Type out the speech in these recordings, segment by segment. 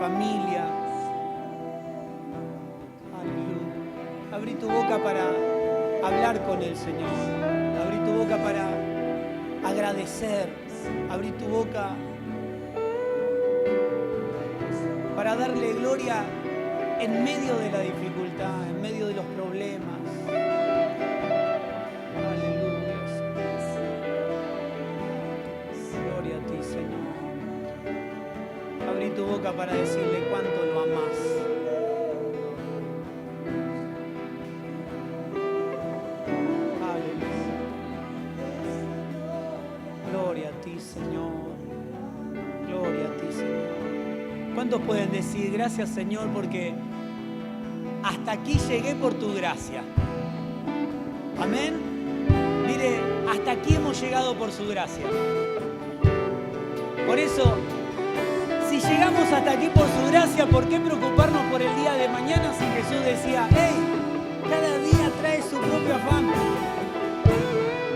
familia. Aleluya. Abrí tu boca para hablar con el Señor. Abrí tu boca para agradecer. Abrí tu boca para darle gloria en medio de la dificultad, en medio de los problemas. Aleluya. Gloria a ti, Señor. Abrí tu boca para decirle cuánto lo amás. Aleluya. Gloria a ti, Señor. Gloria a ti, Señor. ¿Cuántos pueden decir gracias, Señor, porque hasta aquí llegué por tu gracia? Amén. Mire, hasta aquí hemos llegado por su gracia. Por eso, si llegamos hasta aquí por su gracia, ¿por qué preocuparnos por el día de mañana si Jesús decía, hey, cada día trae su propio afán?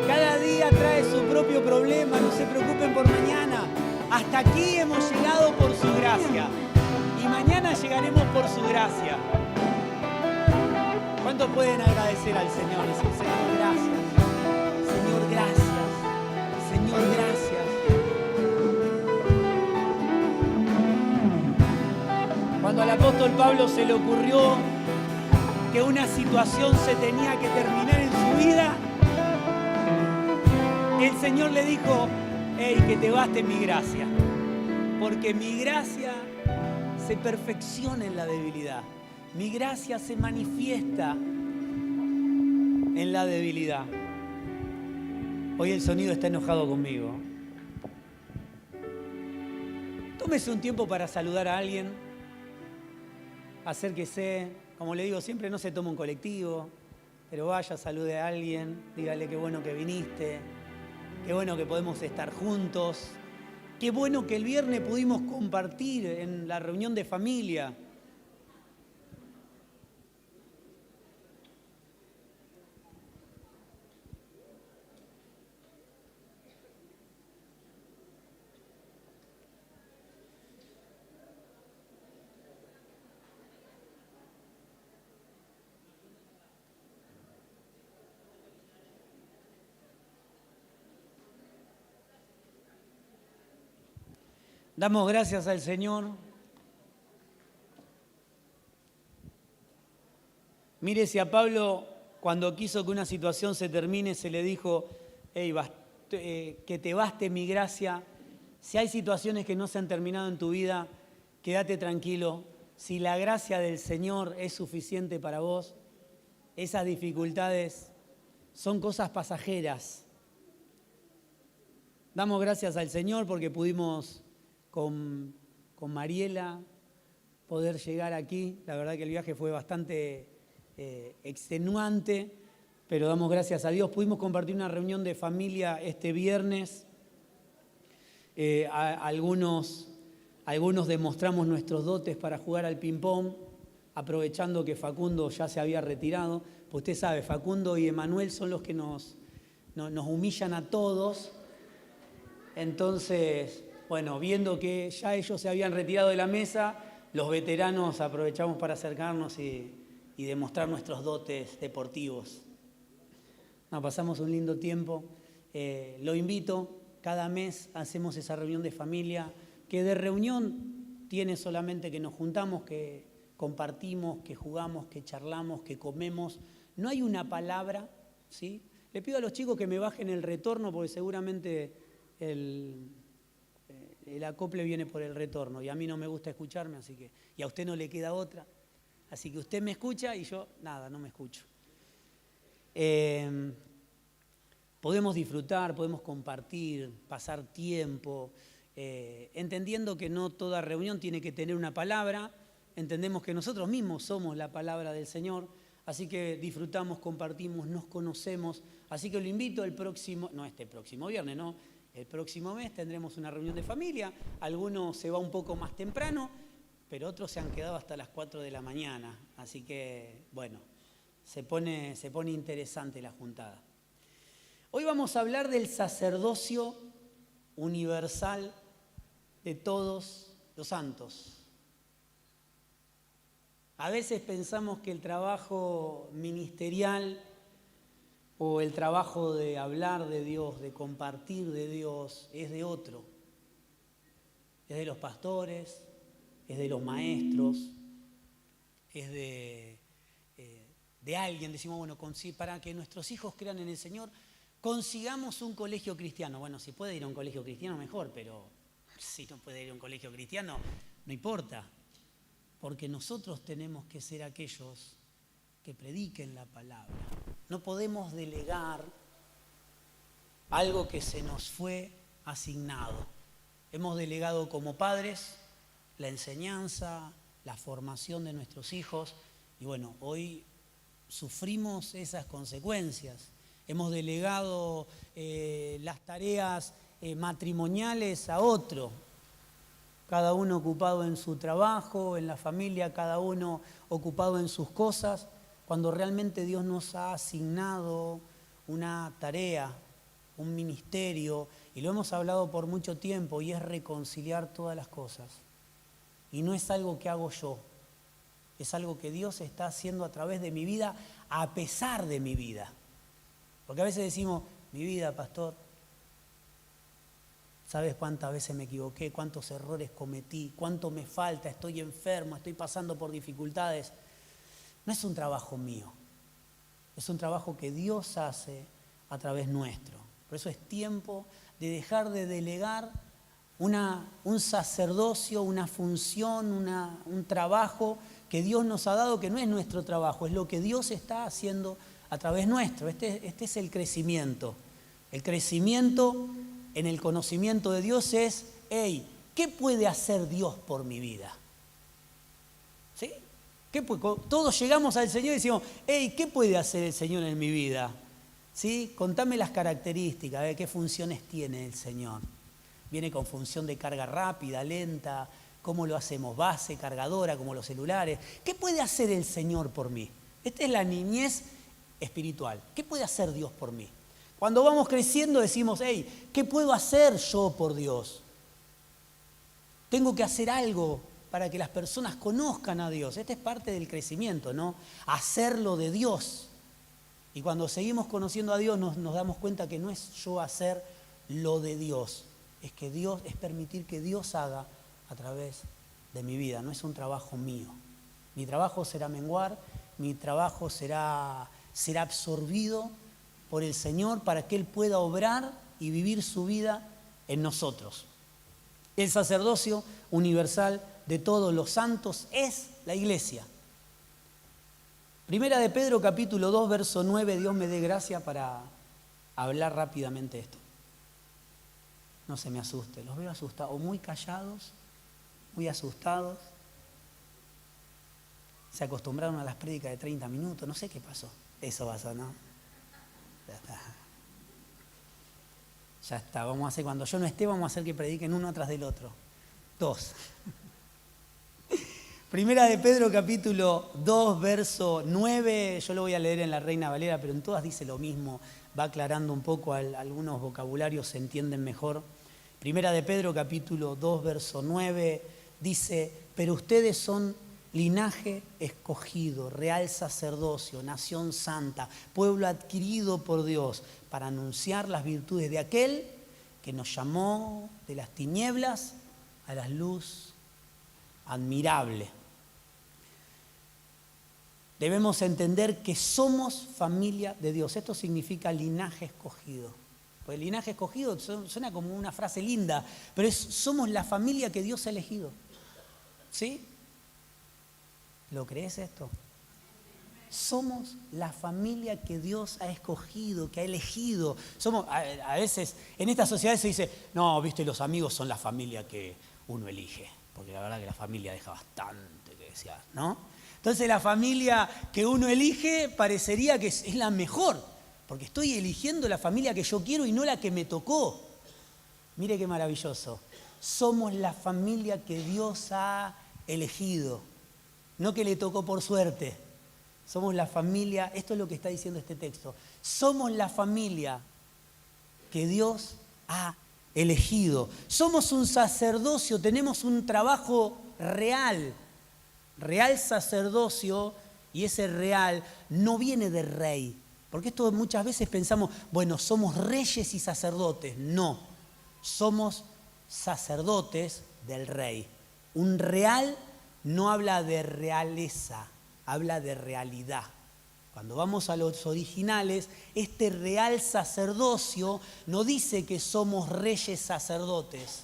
Cada día trae su propio problema, no se preocupen por mañana. Hasta aquí hemos llegado por su gracia y mañana llegaremos por su gracia. ¿Cuántos pueden agradecer al Señor? Decir, Señor, gracias. Señor, gracias. Señor, gracias. Cuando al apóstol Pablo se le ocurrió que una situación se tenía que terminar en su vida, el Señor le dijo, hey, que te baste mi gracia, porque mi gracia se perfecciona en la debilidad. Mi gracia se manifiesta en la debilidad. Hoy el sonido está enojado conmigo. Tómese un tiempo para saludar a alguien. Acérquese. Como le digo, siempre no se toma un colectivo, pero vaya, salude a alguien, dígale qué bueno que viniste. Qué bueno que podemos estar juntos. Qué bueno que el viernes pudimos compartir en la reunión de familia. Damos gracias al Señor. Mire, si a Pablo, cuando quiso que una situación se termine, se le dijo, hey, que te baste mi gracia. Si hay situaciones que no se han terminado en tu vida, quédate tranquilo. Si la gracia del Señor es suficiente para vos, esas dificultades son cosas pasajeras. Damos gracias al Señor porque pudimos con Mariela poder llegar aquí. La verdad que el viaje fue bastante extenuante, pero damos gracias a Dios. Pudimos compartir una reunión de familia este viernes. Algunos demostramos nuestros dotes para jugar al ping-pong, aprovechando que Facundo ya se había retirado. Pues usted sabe, Facundo y Emanuel son los que nos humillan a todos. Entonces, bueno, viendo que ya ellos se habían retirado de la mesa, los veteranos aprovechamos para acercarnos y demostrar nuestros dotes deportivos. Pasamos un lindo tiempo. Lo invito, cada mes hacemos esa reunión de familia, que de reunión tiene solamente que nos juntamos, que compartimos, que jugamos, que charlamos, que comemos. No hay una palabra, ¿sí? Le pido a los chicos que me bajen el retorno porque seguramente el acople viene por el retorno y a mí no me gusta escucharme, así que, y a usted no le queda otra. Así que usted me escucha y yo, nada, no me escucho. Podemos disfrutar, podemos compartir, pasar tiempo, entendiendo que no toda reunión tiene que tener una palabra. Entendemos que nosotros mismos somos la palabra del Señor, así que disfrutamos, compartimos, nos conocemos. Así que lo invito el próximo viernes, no, el próximo mes tendremos una reunión de familia. Algunos se va un poco más temprano, pero otros se han quedado hasta las 4 de la mañana. Así que, bueno, se pone interesante la juntada. Hoy vamos a hablar del sacerdocio universal de todos los santos. A veces pensamos que el trabajo ministerial o el trabajo de hablar de Dios, de compartir de Dios, es de otro. Es de los pastores, es de los maestros, es de alguien. Decimos, bueno, para que nuestros hijos crean en el Señor, consigamos un colegio cristiano. Bueno, si puede ir a un colegio cristiano, mejor, pero si no puede ir a un colegio cristiano, no importa. Porque nosotros tenemos que ser aquellos que prediquen la palabra. No podemos delegar algo que se nos fue asignado. Hemos delegado como padres la enseñanza, la formación de nuestros hijos y bueno, hoy sufrimos esas consecuencias. Hemos delegado las tareas matrimoniales a otro, cada uno ocupado en su trabajo, en la familia, cada uno ocupado en sus cosas, cuando realmente Dios nos ha asignado una tarea, un ministerio, y lo hemos hablado por mucho tiempo, y es reconciliar todas las cosas. Y no es algo que hago yo, es algo que Dios está haciendo a través de mi vida, a pesar de mi vida. Porque a veces decimos, mi vida, pastor, ¿sabes cuántas veces me equivoqué? ¿Cuántos errores cometí? ¿Cuánto me falta? Estoy enfermo, estoy pasando por dificultades. No es un trabajo mío, es un trabajo que Dios hace a través nuestro. Por eso es tiempo de dejar de delegar un sacerdocio, una función, un trabajo que Dios nos ha dado, que no es nuestro trabajo, es lo que Dios está haciendo a través nuestro. Este es el crecimiento. El crecimiento en el conocimiento de Dios es, hey, ¿qué puede hacer Dios por mi vida? ¿Sí? Todos llegamos al Señor y decimos, hey, ¿qué puede hacer el Señor en mi vida? ¿Sí? Contame las características, qué funciones tiene el Señor. Viene con función de carga rápida, lenta, ¿cómo lo hacemos? Base, cargadora, como los celulares. ¿Qué puede hacer el Señor por mí? Esta es la niñez espiritual. ¿Qué puede hacer Dios por mí? Cuando vamos creciendo decimos, hey, ¿qué puedo hacer yo por Dios? Tengo que hacer algo para que las personas conozcan a Dios. Esta es parte del crecimiento, ¿no? Hacerlo de Dios. Y cuando seguimos conociendo a Dios nos damos cuenta que no es yo hacer lo de Dios, es que Dios, es permitir que Dios haga a través de mi vida, no es un trabajo mío. Mi trabajo será menguar, mi trabajo será absorbido por el Señor para que Él pueda obrar y vivir su vida en nosotros. El sacerdocio universal de todos los santos es la iglesia. Primera de Pedro capítulo 2, verso 9, Dios me dé gracia para hablar rápidamente esto. No se me asuste, los veo asustados, o muy callados, muy asustados. Se acostumbraron a las prédicas de 30 minutos, no sé qué pasó. Eso pasó, ¿no? Ya está. Ya está, vamos a hacer, cuando yo no esté, vamos a hacer que prediquen uno tras del otro. 2. Primera de Pedro capítulo 2, verso 9, yo lo voy a leer en la Reina Valera, pero en todas dice lo mismo, va aclarando un poco, algunos vocabularios se entienden mejor. Primera de Pedro capítulo 2, verso 9, dice, pero ustedes son linaje escogido, real sacerdocio, nación santa, pueblo adquirido por Dios, para anunciar las virtudes de aquel que nos llamó de las tinieblas a la luz admirable. Debemos entender que somos familia de Dios. Esto significa linaje escogido. Pues el linaje escogido suena como una frase linda, pero somos la familia que Dios ha elegido. ¿Sí? ¿Lo crees esto? Somos la familia que Dios ha escogido, que ha elegido. Somos, a veces en esta sociedad se dice, no, viste, los amigos son la familia que uno elige, porque la verdad que la familia deja bastante que desear, ¿no? Entonces la familia que uno elige parecería que es la mejor, porque estoy eligiendo la familia que yo quiero y no la que me tocó. Mire qué maravilloso. Somos la familia que Dios ha elegido, no que le tocó por suerte. Somos la familia, esto es lo que está diciendo este texto, somos la familia que Dios ha elegido. Somos un sacerdocio, tenemos un trabajo real. real sacerdocio, y ese real no viene de rey. Porque esto muchas veces pensamos, bueno, somos reyes y sacerdotes. No, somos sacerdotes del rey. Un real no habla de realeza, habla de realidad. Cuando vamos a los originales, este real sacerdocio no dice que somos reyes sacerdotes.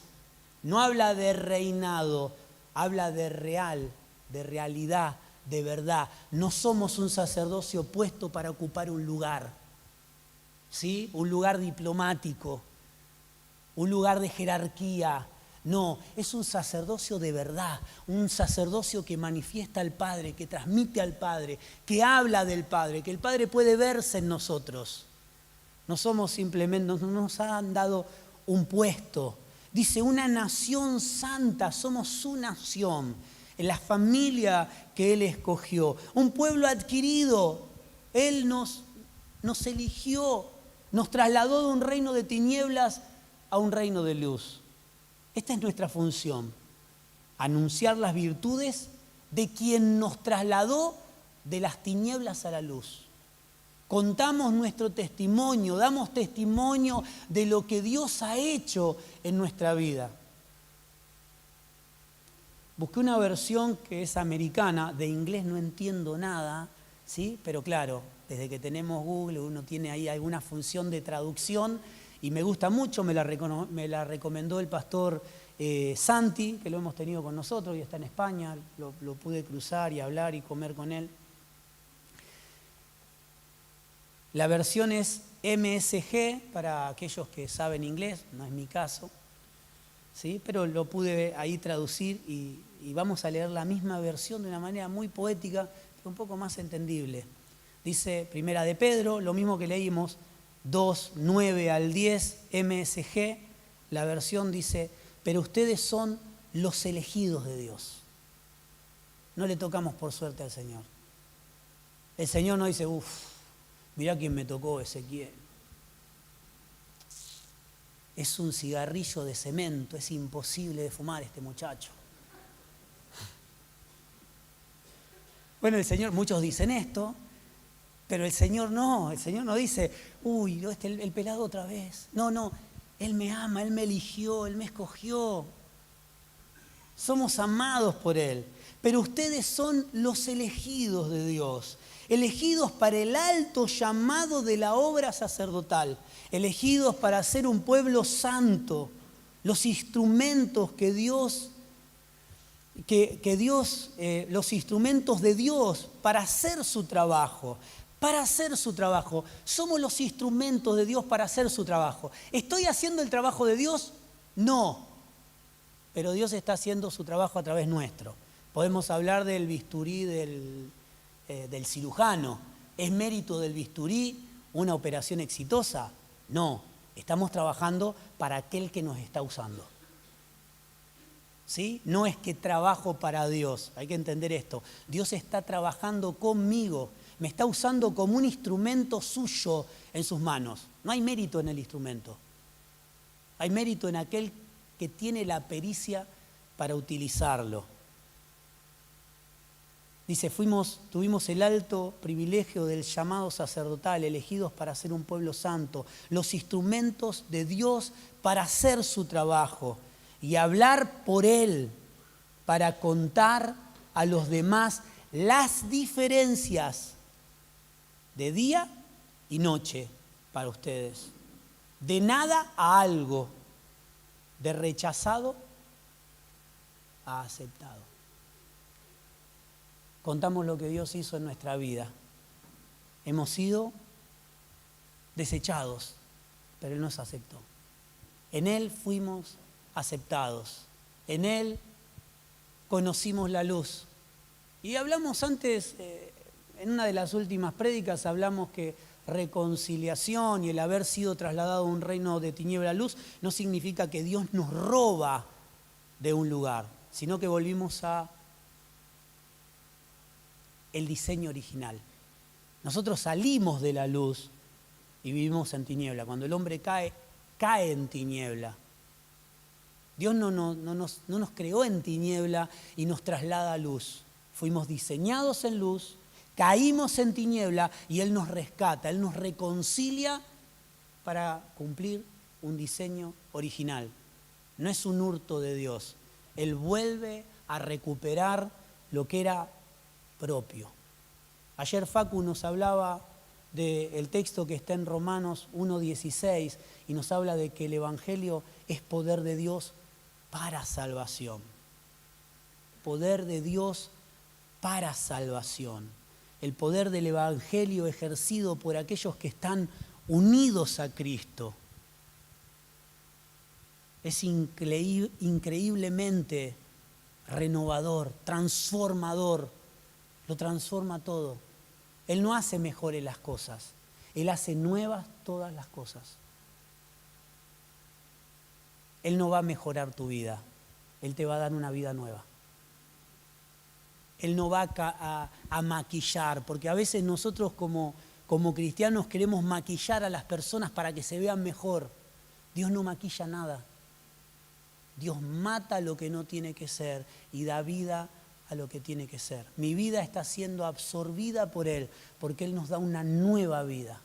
No habla de reinado, habla de real, de realidad, de verdad. No somos un sacerdocio puesto para ocupar un lugar, ¿sí? Un lugar diplomático, un lugar de jerarquía. No, es un sacerdocio de verdad, un sacerdocio que manifiesta al Padre, que transmite al Padre, que habla del Padre, que el Padre puede verse en nosotros. No somos simplemente, no nos han dado un puesto. Dice, una nación santa, somos su nación, en la familia que Él escogió. Un pueblo adquirido, Él nos eligió, nos trasladó de un reino de tinieblas a un reino de luz. Esta es nuestra función, anunciar las virtudes de quien nos trasladó de las tinieblas a la luz. Contamos nuestro testimonio, damos testimonio de lo que Dios ha hecho en nuestra vida. Busqué una versión que es americana, de inglés no entiendo nada, ¿sí? Pero claro, desde que tenemos Google uno tiene ahí alguna función de traducción y me gusta mucho, me la recomendó el pastor Santi, que lo hemos tenido con nosotros y está en España, lo pude cruzar y hablar y comer con él. La versión es MSG, para aquellos que saben inglés, no es mi caso, ¿sí? Pero lo pude ahí traducir y vamos a leer la misma versión de una manera muy poética, pero un poco más entendible. Dice Primera de Pedro, lo mismo que leímos, 2, 9 al 10, MSG, la versión dice, pero ustedes son los elegidos de Dios. No le tocamos por suerte al Señor. El Señor no dice, mirá quién me tocó, Ezequiel. Es un cigarrillo de cemento, es imposible de fumar este muchacho. Bueno, el Señor, muchos dicen esto, pero el Señor no dice, el pelado otra vez. No, Él me ama, Él me eligió, Él me escogió. Somos amados por Él, pero ustedes son los elegidos de Dios, elegidos para el alto llamado de la obra sacerdotal, elegidos para ser un pueblo santo, los instrumentos los instrumentos de Dios para hacer su trabajo. Para hacer su trabajo. Somos los instrumentos de Dios para hacer su trabajo. ¿Estoy haciendo el trabajo de Dios? No. Pero Dios está haciendo su trabajo a través nuestro. Podemos hablar del bisturí del cirujano. ¿Es mérito del bisturí una operación exitosa? No. Estamos trabajando para aquel que nos está usando. ¿Sí? No es que trabajo para Dios. Hay que entender esto. Dios está trabajando conmigo. Me está usando como un instrumento suyo en sus manos. No hay mérito en el instrumento. Hay mérito en aquel que tiene la pericia para utilizarlo. Dice, tuvimos el alto privilegio del llamado sacerdotal, elegidos para ser un pueblo santo, los instrumentos de Dios para hacer su trabajo y hablar por Él, para contar a los demás las diferencias de día y noche para ustedes. De nada a algo, de rechazado a aceptado. Contamos lo que Dios hizo en nuestra vida. Hemos sido desechados, pero Él nos aceptó. En Él fuimos aceptados. En Él conocimos la luz. Y hablamos antes, en una de las últimas prédicas, hablamos que reconciliación y el haber sido trasladado a un reino de tiniebla a luz no significa que Dios nos roba de un lugar, sino que volvimos a el diseño original. Nosotros salimos de la luz y vivimos en tiniebla. Cuando el hombre cae en tiniebla. Dios no nos creó en tiniebla y nos traslada a luz. Fuimos diseñados en luz, caímos en tiniebla y Él nos rescata, Él nos reconcilia para cumplir un diseño original. No es un hurto de Dios. Él vuelve a recuperar lo que era propio. Ayer Facu nos hablaba del texto que está en Romanos 1:16 y nos habla de que el Evangelio es poder de Dios para salvación. Poder de Dios para salvación. El poder del Evangelio ejercido por aquellos que están unidos a Cristo. Es increíblemente renovador, transformador, lo transforma todo. Él no hace mejores las cosas, Él hace nuevas todas las cosas. Él no va a mejorar tu vida, Él te va a dar una vida nueva. Él no va a maquillar, porque a veces nosotros como cristianos queremos maquillar a las personas para que se vean mejor. Dios no maquilla nada. Dios mata lo que no tiene que ser y da vida a lo que tiene que ser. Mi vida está siendo absorbida por Él, porque Él nos da una nueva vida.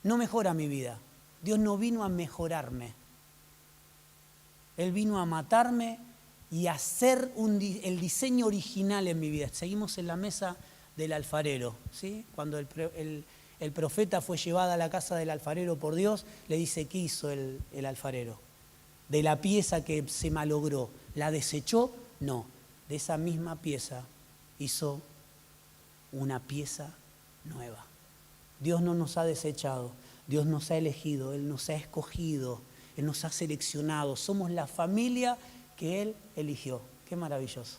No mejora mi vida. Dios no vino a mejorarme. Él vino a matarme y a hacer el diseño original en mi vida. Seguimos en la mesa del alfarero, ¿sí? Cuando el profeta fue llevado a la casa del alfarero por Dios, le dice, ¿qué hizo el alfarero? De la pieza que se malogró, ¿la desechó? No, de esa misma pieza hizo una pieza nueva. Dios no nos ha desechado, Dios nos ha elegido, Él nos ha escogido, Él nos ha seleccionado. Somos la familia que Él eligió. Qué maravilloso.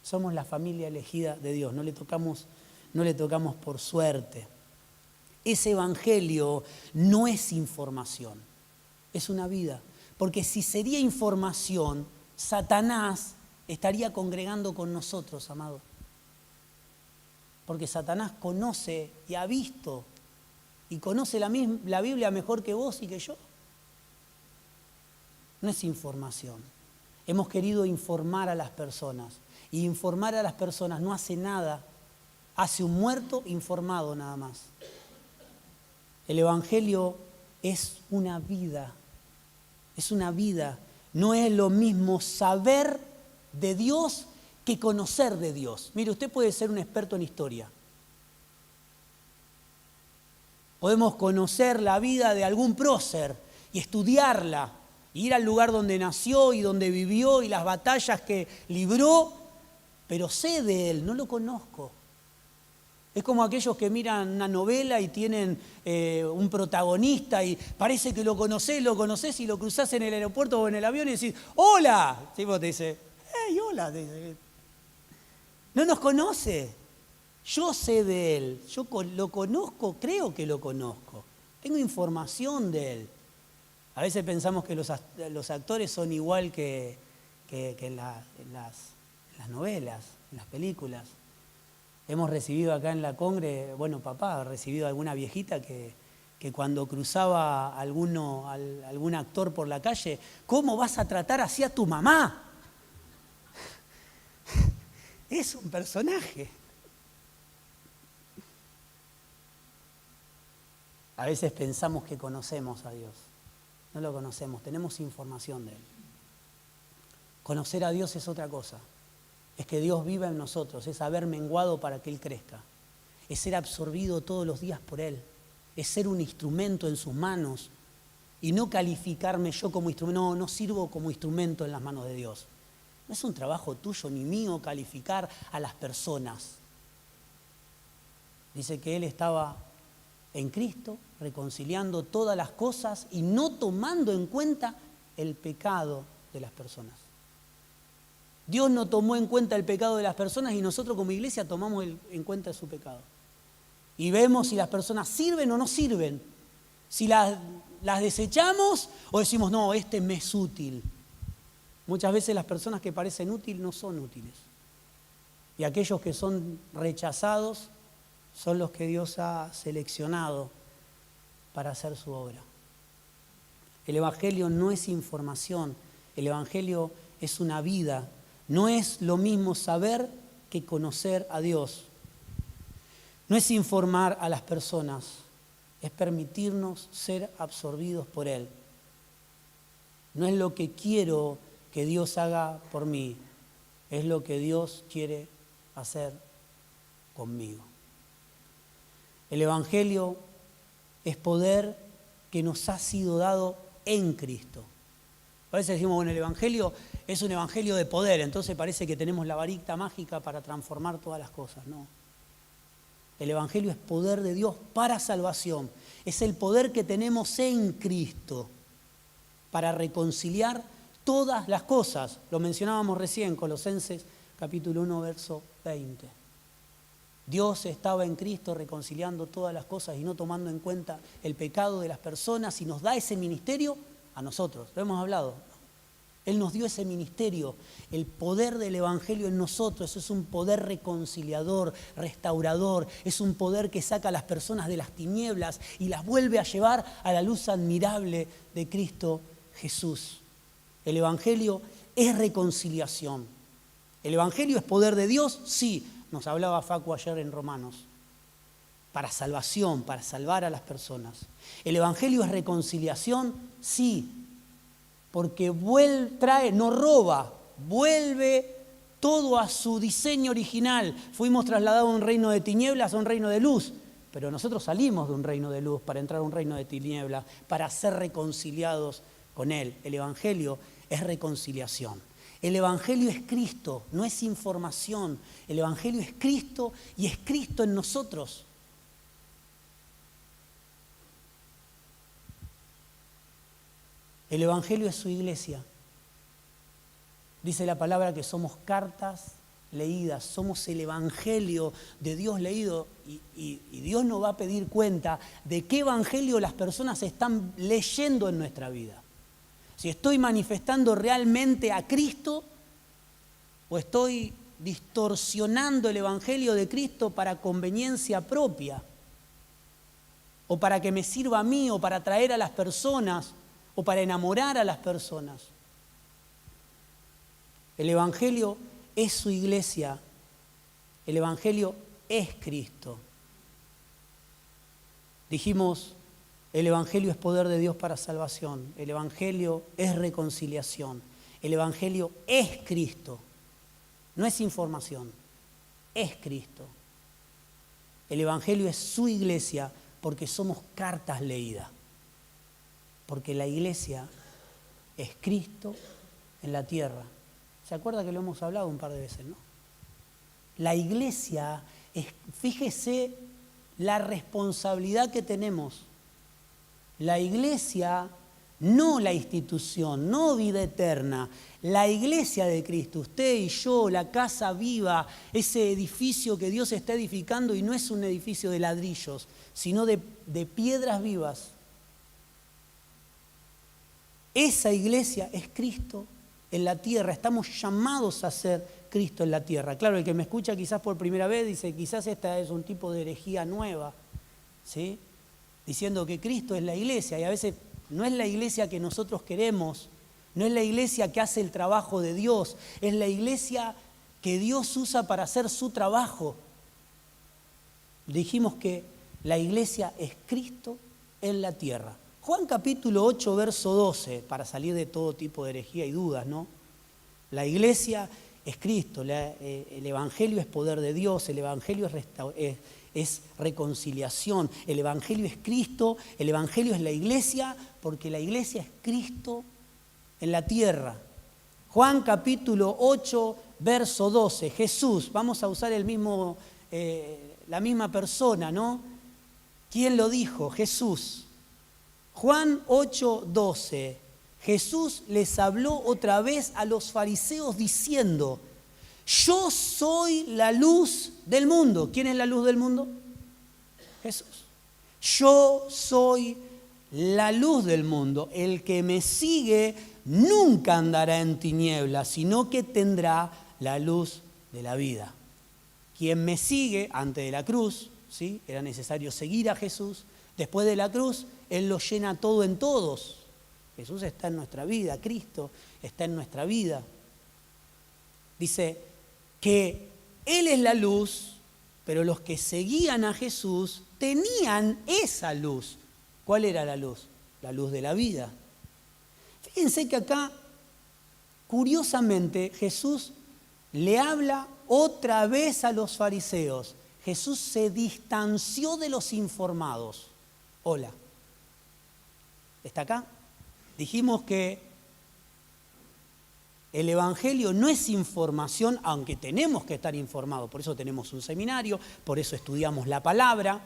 Somos la familia elegida de Dios, no le tocamos por suerte. Ese evangelio no es información. Es una vida, porque si sería información, Satanás estaría congregando con nosotros, amado. Porque Satanás conoce y ha visto y conoce la Biblia mejor que vos y que yo. No es información. Hemos querido informar a las personas y informar a las personas no hace nada, hace un muerto informado nada más. El evangelio es una vida. Es una vida. No es lo mismo saber de Dios que conocer de Dios. Mire, usted puede ser un experto en historia. Podemos conocer la vida de algún prócer y estudiarla, ir al lugar donde nació y donde vivió y las batallas que libró, pero sé de él, no lo conozco. Es como aquellos que miran una novela y tienen un protagonista y parece que lo conocés y lo cruzás en el aeropuerto o en el avión y decís, ¡hola! El tipo te dice, ¡hey, hola! No nos conoce. Yo sé de él, yo lo conozco, creo que lo conozco. Tengo información de él. A veces pensamos que los actores son igual que en las novelas, en las películas. Hemos recibido acá en la Congre, bueno, papá ha recibido alguna viejita que cuando cruzaba algún actor por la calle, ¿cómo vas a tratar así a tu mamá? Es un personaje. A veces pensamos que conocemos a Dios. No lo conocemos, tenemos información de Él. Conocer a Dios es otra cosa. Es que Dios viva en nosotros, es haber menguado para que Él crezca. Es ser absorbido todos los días por Él. Es ser un instrumento en sus manos y no calificarme yo como instrumento. No sirvo como instrumento en las manos de Dios. No es un trabajo tuyo ni mío calificar a las personas. Dice que Él estaba en Cristo, reconciliando todas las cosas y no tomando en cuenta el pecado de las personas. Dios no tomó en cuenta el pecado de las personas y nosotros como iglesia tomamos en cuenta su pecado. Y vemos si las personas sirven o no sirven. Si las desechamos o decimos, no, este me es útil. Muchas veces las personas que parecen útiles no son útiles. Y aquellos que son rechazados son los que Dios ha seleccionado para hacer su obra. El Evangelio no es información, el Evangelio es una vida No es lo mismo saber que conocer a Dios. No es informar a las personas, es permitirnos ser absorbidos por Él. No es lo que quiero que Dios haga por mí, es lo que Dios quiere hacer conmigo. El Evangelio es poder que nos ha sido dado en Cristo. A veces decimos, bueno, el Evangelio es un Evangelio de poder, entonces parece que tenemos la varita mágica para transformar todas las cosas. No. El Evangelio es poder de Dios para salvación. Es el poder que tenemos en Cristo para reconciliar todas las cosas. Lo mencionábamos recién, Colosenses capítulo 1, verso 20. Dios estaba en Cristo reconciliando todas las cosas y no tomando en cuenta el pecado de las personas y nos da ese ministerio a nosotros. Lo hemos hablado. Él nos dio ese ministerio, el poder del Evangelio en nosotros. Es un poder reconciliador, restaurador. Es un poder que saca a las personas de las tinieblas y las vuelve a llevar a la luz admirable de Cristo Jesús. El Evangelio es reconciliación. ¿El Evangelio es poder de Dios? Sí, nos hablaba Facu ayer en Romanos. Para salvación, para salvar a las personas. ¿El Evangelio es reconciliación? Sí, porque no roba, vuelve todo a su diseño original. Fuimos trasladados de un reino de tinieblas a un reino de luz, pero nosotros salimos de un reino de luz para entrar a un reino de tinieblas, para ser reconciliados con Él. El Evangelio es reconciliación. El Evangelio es Cristo, no es información. El Evangelio es Cristo y es Cristo en nosotros. El Evangelio es su iglesia. Dice la palabra que somos cartas leídas, somos el Evangelio de Dios leído y Dios nos va a pedir cuenta de qué Evangelio las personas están leyendo en nuestra vida. Si estoy manifestando realmente a Cristo o estoy distorsionando el Evangelio de Cristo para conveniencia propia o para que me sirva a mí o para atraer a las personas o para enamorar a las personas. El Evangelio es su iglesia. El Evangelio es Cristo. Dijimos, el Evangelio es poder de Dios para salvación. El Evangelio es reconciliación. El Evangelio es Cristo. No es información, es Cristo. El Evangelio es su iglesia porque somos cartas leídas. Porque la iglesia es Cristo en la tierra. ¿Se acuerda que lo hemos hablado un par de veces, no? La iglesia es, fíjese la responsabilidad que tenemos. La iglesia, no la institución, no vida eterna. La iglesia de Cristo, usted y yo, la casa viva, ese edificio que Dios está edificando y no es un edificio de ladrillos, sino de piedras vivas. Esa iglesia es Cristo en la tierra. Estamos llamados a ser Cristo en la tierra. Claro, el que me escucha quizás por primera vez dice, quizás esta es un tipo de herejía nueva, ¿sí? Diciendo que Cristo es la iglesia y a veces no es la iglesia que nosotros queremos, no es la iglesia que hace el trabajo de Dios, es la iglesia que Dios usa para hacer su trabajo. Dijimos que la iglesia es Cristo en la tierra. Juan capítulo 8, verso 12, para salir de todo tipo de herejía y dudas, ¿no? La iglesia es Cristo, el Evangelio es poder de Dios, el Evangelio es reconciliación, el Evangelio es Cristo, el Evangelio es la iglesia, porque la iglesia es Cristo en la tierra. Juan capítulo 8, verso 12, Jesús, vamos a usar la misma persona, ¿no? ¿Quién lo dijo? Jesús. Juan 8, 12, Jesús les habló otra vez a los fariseos diciendo, yo soy la luz del mundo. ¿Quién es la luz del mundo? Jesús. Yo soy la luz del mundo. El que me sigue nunca andará en tinieblas, sino que tendrá la luz de la vida. Quien me sigue antes de la cruz, ¿sí? Era necesario seguir a Jesús. Después de la cruz, Él lo llena todo en todos. Jesús está en nuestra vida, Cristo está en nuestra vida. Dice que Él es la luz, pero los que seguían a Jesús tenían esa luz. ¿Cuál era la luz? La luz de la vida. Fíjense que acá, curiosamente, Jesús le habla otra vez a los fariseos. Jesús se distanció de los informados. Hola. ¿Está acá? Dijimos que el Evangelio no es información, aunque tenemos que estar informados. Por eso tenemos un seminario, por eso estudiamos la palabra.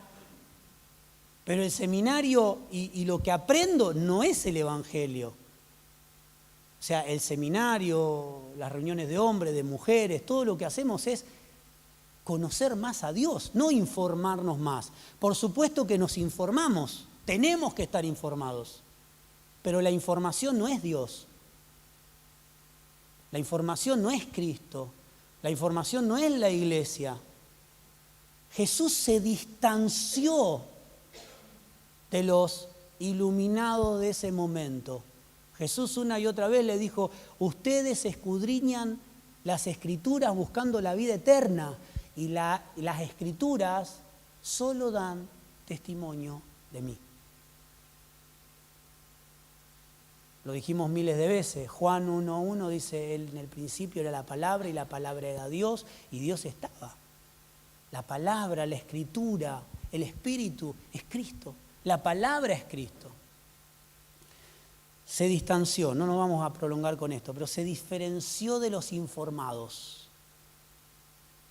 Pero el seminario y lo que aprendo no es el Evangelio. O sea, el seminario, las reuniones de hombres, de mujeres, todo lo que hacemos es conocer más a Dios, no informarnos más. Por supuesto que nos informamos, tenemos que estar informados, pero la información no es Dios. La información no es Cristo, la información no es la iglesia. Jesús se distanció de los iluminados de ese momento. Jesús una y otra vez le dijo, ustedes escudriñan las escrituras buscando la vida eterna y las escrituras solo dan testimonio de mí. Lo dijimos miles de veces. Juan 1:1 dice, él en el principio era la palabra y la palabra era Dios y Dios estaba. La palabra, la escritura, el espíritu es Cristo. La palabra es Cristo. Se distanció, no nos vamos a prolongar con esto, pero se diferenció de los informados.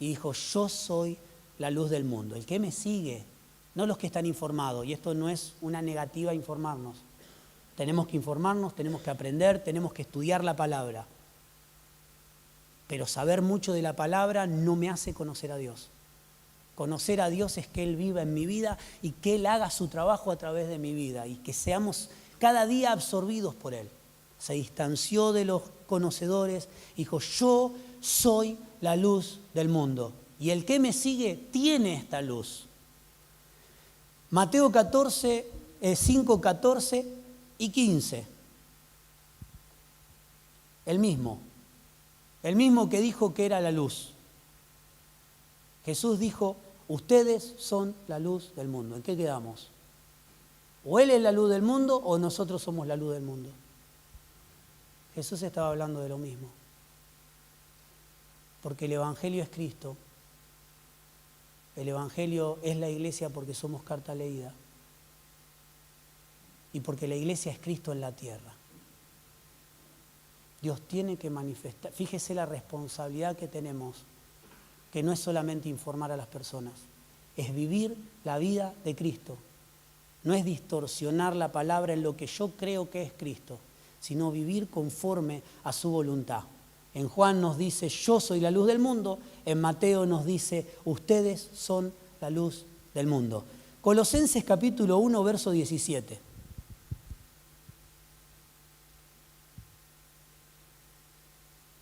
Y dijo, yo soy la luz del mundo. El que me sigue, no los que están informados. Y esto no es una negativa a informarnos. Tenemos que informarnos, tenemos que aprender, tenemos que estudiar la palabra. Pero saber mucho de la palabra no me hace conocer a Dios. Conocer a Dios es que Él viva en mi vida y que Él haga su trabajo a través de mi vida y que seamos cada día absorbidos por Él. Se distanció de los conocedores, dijo, yo soy la luz del mundo y el que me sigue tiene esta luz. Mateo 5, 14 y 15. El mismo que dijo que era la luz. Jesús dijo, ustedes son la luz del mundo. ¿En qué quedamos? O Él es la luz del mundo o nosotros somos la luz del mundo. Jesús estaba hablando de lo mismo. Porque el Evangelio es Cristo. El Evangelio es la iglesia porque somos carta leída. Y porque la iglesia es Cristo en la tierra. Dios tiene que manifestar. Fíjese la responsabilidad que tenemos, que no es solamente informar a las personas, es vivir la vida de Cristo. No es distorsionar la palabra en lo que yo creo que es Cristo, sino vivir conforme a su voluntad. En Juan nos dice, yo soy la luz del mundo. En Mateo nos dice, ustedes son la luz del mundo. Colosenses capítulo 1, verso 17.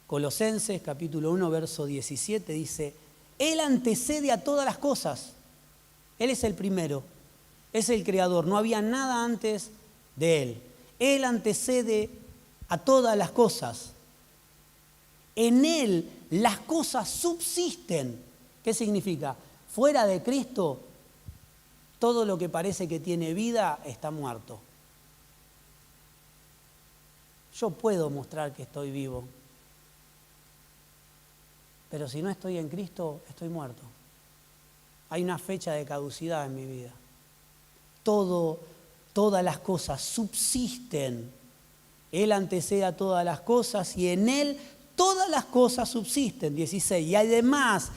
Colosenses capítulo 1, verso 17 dice, Él antecede a todas las cosas. Él es el primero, es el creador, no había nada antes de Él. Él antecede a todas las cosas. En Él las cosas subsisten. ¿Qué significa? Fuera de Cristo, todo lo que parece que tiene vida está muerto. Yo puedo mostrar que estoy vivo, pero si no estoy en Cristo, estoy muerto. Hay una fecha de caducidad en mi vida. Todas las cosas subsisten. Él antecede a todas las cosas y en Él todas las cosas subsisten. 16. Y además,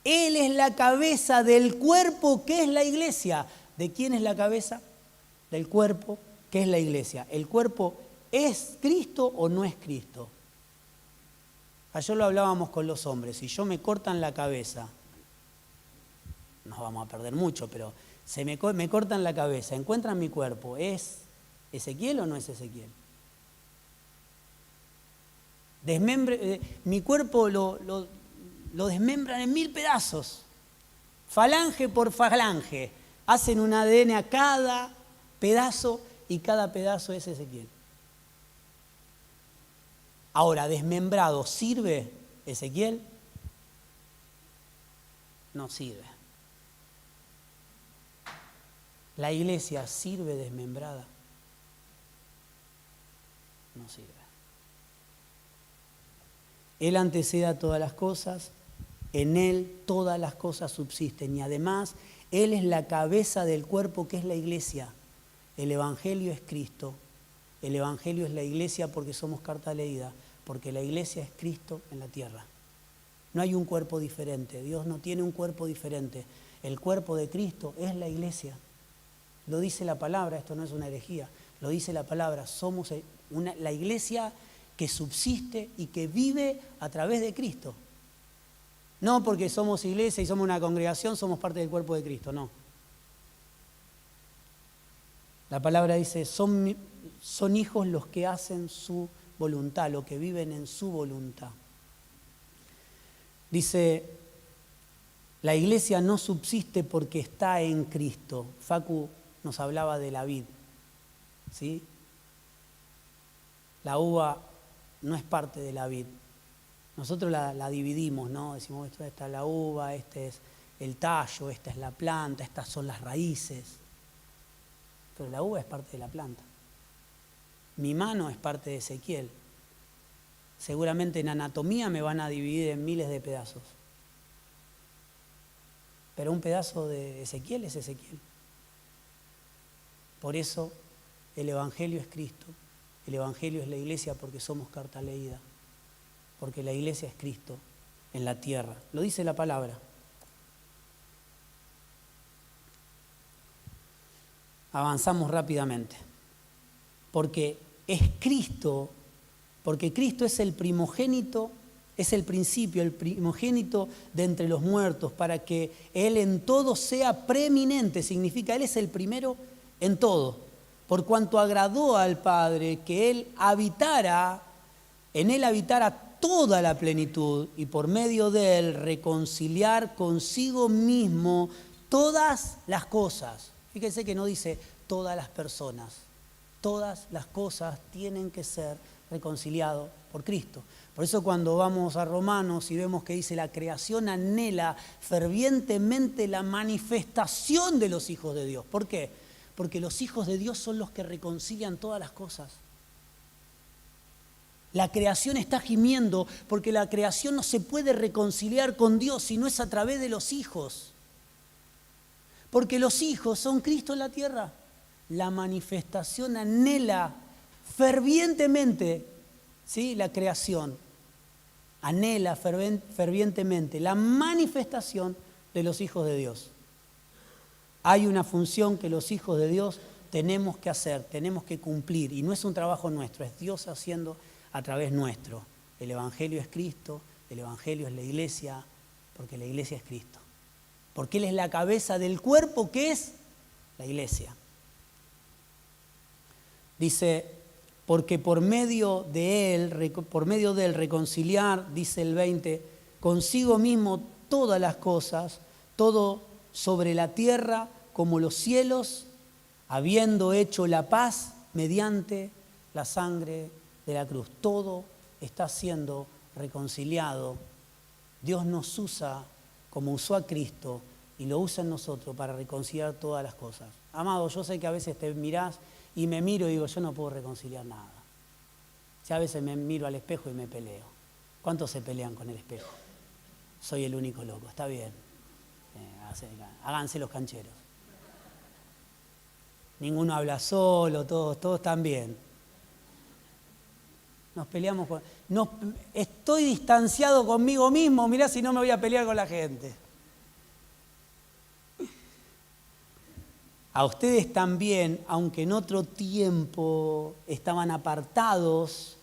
Él es la cabeza del cuerpo que es la iglesia. ¿De quién es la cabeza? Del cuerpo que es la iglesia. ¿El cuerpo es Cristo o no es Cristo? Ayer lo hablábamos con los hombres. Si yo me cortan la cabeza, nos vamos a perder mucho, pero me cortan la cabeza, encuentran mi cuerpo, ¿es Ezequiel o no es Ezequiel? Mi cuerpo lo desmembran en 1000 pedazos, falange por falange, hacen un ADN a cada pedazo y cada pedazo es Ezequiel. Ahora, desmembrado, ¿sirve Ezequiel no sirve. La iglesia sirve desmembrada. No sirve. Él antecede a todas las cosas, en Él todas las cosas subsisten y además Él es la cabeza del cuerpo que es la iglesia. El Evangelio es Cristo, el Evangelio es la iglesia porque somos carta leída, porque la iglesia es Cristo en la tierra. No hay un cuerpo diferente, Dios no tiene un cuerpo diferente. El cuerpo de Cristo es la iglesia. Lo dice la palabra, esto no es una herejía, lo dice la palabra, somos la iglesia que subsiste y que vive a través de Cristo. No porque somos iglesia y somos una congregación, somos parte del cuerpo de Cristo, no. La palabra dice, son hijos los que hacen su voluntad, los que viven en su voluntad. Dice, la iglesia no subsiste porque está en Cristo. Facu nos hablaba de la vid, ¿sí? La uva no es parte de la vid. Nosotros la dividimos, ¿no? Decimos, esta es la uva, este es el tallo, esta es la planta, estas son las raíces. Pero la uva es parte de la planta. Mi mano es parte de Ezequiel. Seguramente en anatomía me van a dividir en miles de pedazos. Pero un pedazo de Ezequiel es Ezequiel. Por eso el Evangelio es Cristo. El Evangelio es la iglesia porque somos carta leída. Porque la iglesia es Cristo en la tierra. Lo dice la palabra. Avanzamos rápidamente. Porque es Cristo, porque Cristo es el primogénito, es el principio, el primogénito de entre los muertos, para que Él en todo sea preeminente, significa Él es el primero en todo, por cuanto agradó al Padre que Él habitara, en Él habitara toda la plenitud y por medio de Él reconciliar consigo mismo todas las cosas. Fíjense que no dice todas las personas. Todas las cosas tienen que ser reconciliadas por Cristo. Por eso cuando vamos a Romanos y vemos que dice la creación anhela fervientemente la manifestación de los hijos de Dios. ¿Por qué? Porque los hijos de Dios son los que reconcilian todas las cosas. La creación está gimiendo porque la creación no se puede reconciliar con Dios si no es a través de los hijos. Porque los hijos son Cristo en la tierra. La manifestación anhela fervientemente, ¿sí? La creación anhela fervientemente la manifestación de los hijos de Dios. Hay una función que los hijos de Dios tenemos que hacer, tenemos que cumplir, y no es un trabajo nuestro, es Dios haciendo a través nuestro. El Evangelio es Cristo, el Evangelio es la iglesia, porque la iglesia es Cristo. Porque Él es la cabeza del cuerpo que es la iglesia. Dice, porque por medio de Él reconciliar, dice el 20, consigo mismo todas las cosas, todo sobre la tierra como los cielos, habiendo hecho la paz mediante la sangre de la cruz. Todo está siendo reconciliado. Dios nos usa como usó a Cristo y lo usa en nosotros para reconciliar todas las cosas. Amado, yo sé que a veces te mirás y me miro y digo, yo no puedo reconciliar nada. Si a veces me miro al espejo y me peleo. ¿Cuántos se pelean con el espejo? Soy el único loco, está bien. Háganse los cancheros. Ninguno habla solo, todos están bien. Nos peleamos con... estoy distanciado conmigo mismo, mirá si no me voy a pelear con la gente. A ustedes también, aunque en otro tiempo estaban apartados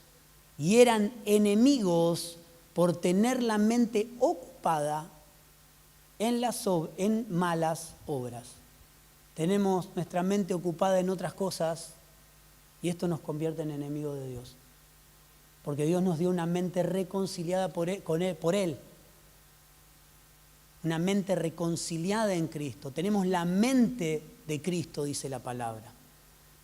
y eran enemigos por tener la mente ocupada en malas obras. Tenemos nuestra mente ocupada en otras cosas y esto nos convierte en enemigos de Dios. Porque Dios nos dio una mente reconciliada por Él. Una mente reconciliada en Cristo. Tenemos la mente de Cristo, dice la palabra.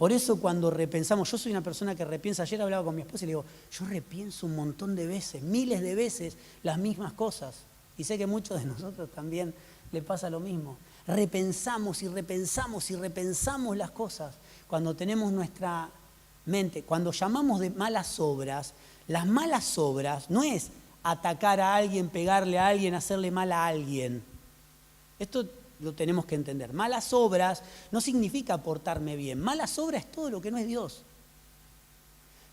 Por eso cuando repensamos, yo soy una persona que repiensa, ayer hablaba con mi esposa y le digo, yo repienso un montón de veces, miles de veces las mismas cosas. Y sé que a muchos de nosotros también le pasa lo mismo. Repensamos y repensamos y repensamos las cosas. Cuando tenemos nuestra mente, cuando llamamos de malas obras, las malas obras no es atacar a alguien, pegarle a alguien, hacerle mal a alguien. Esto lo tenemos que entender. Malas obras no significa portarme bien. Malas obras es todo lo que no es Dios.